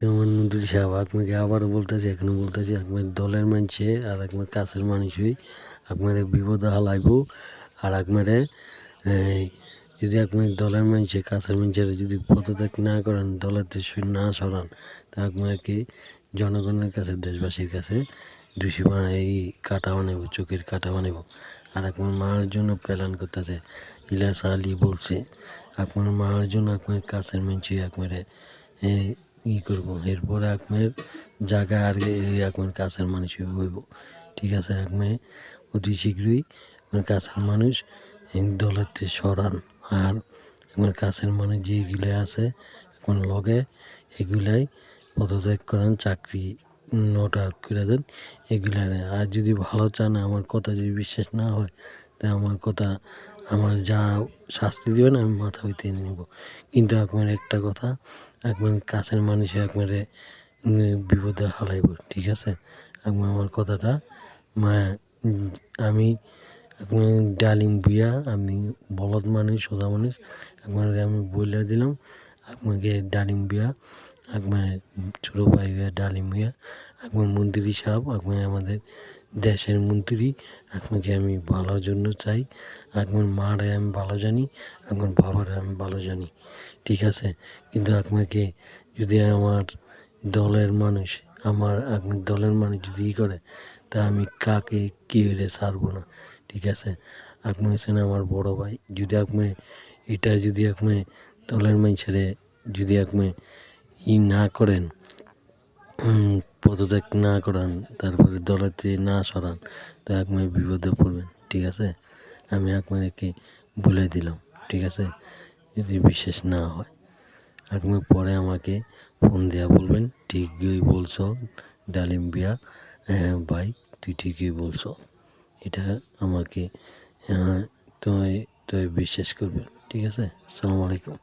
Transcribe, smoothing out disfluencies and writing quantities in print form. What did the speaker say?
যেমন মন্ত্রী সাহেব আপনাকে আবারও বলতেছি, এখনো বলতেছি, আপনার দলের মানুষে আর আপনার কাছের মানুষই আপনার বিপদে হালাইব। আর আপনারে যদি আপনার দলের মানুষে কাছের মানুষের যদি পদত্যাগ না করেন, দলের দেশ না সরান, তা আপনাকে জনগণের কাছে, দেশবাসীর কাছে দোষী এই কাটা বানাবো, চোখের কাটা বানাবো। আর আপনার মার জন্য প্ল্যান করতেছে। ইলিয়াস আলী বলছে আপনার মার জন্য আপনার কাছের মানুষই আপনারে করবো। এরপরে আপনার জায়গা আর আপনার কাছের মানুষ হইব। ঠিক আছে, আপনি অতি শীঘ্রই আপনার কাছের মানুষ দলেতে সরান। আর আপনার কাছের মানুষ যেগুলো আছে এখন লগে এগুলাই পদত্যাগ করেন, চাকরি নোট আউট করে দেন এগুলা। আর যদি ভালো চান, আমার কথা যদি বিশ্বাস না হয়, তা আমার কথা, আমার যা শাস্তি দেবেন আমি মাথা হইতে নেব। কিন্তু আপনার একটা কথা, আপনার কাছের মানুষে আপনারে বিপদে হালাইব। ঠিক আছে, আপনি আমার কথাটা আমি আপনার ডালিম বুয়া, আমি বলদ মানুষ, সোজা মানুষ, আপনাকে আমি বলে দিলাম। আপনাকে ডালিম বুয়া, আপনার ছোটো ভাই ডালিম বুয়া, আপনার মন্ত্রী সাহেব, আপনি আমাদের দেশের মন্ত্রী, আপনাকে আমি ভালোর জন্য চাই। আপনার মারে আমি ভালো জানি, আপনার বাবারে আমি ভালো জানি। ঠিক আছে, কিন্তু আপনাকে যদি আমার দলের মানুষ, আপনার দলের মানুষ যদি করে, তা আমি কাকে কী হইলে ছাড়বো না। ঠিক আছে, আপনি হচ্ছেন আমার বড় ভাই। যদি আপনি এটা যদি আপনি দলের মানুষের যদি আপনি না করেন, পদত্যাগ না করান, তারপরে দলেতে না সরান, তো আপনি বিপদে পড়বেন। ঠিক আছে, আমি আপনাকে বলে দিলাম। ঠিক আছে, যদি বিশেষ না হয়, আপনি পরে আমাকে ফোন দেওয়া বলবেন ঠিকই বলছো ডালিম বিয়া, হ্যাঁ ভাই তুই ঠিকই বলছো। এটা আমাকে তুমি বিশ্বাস করবে। ঠিক আছে, আসসালামু আলাইকুম।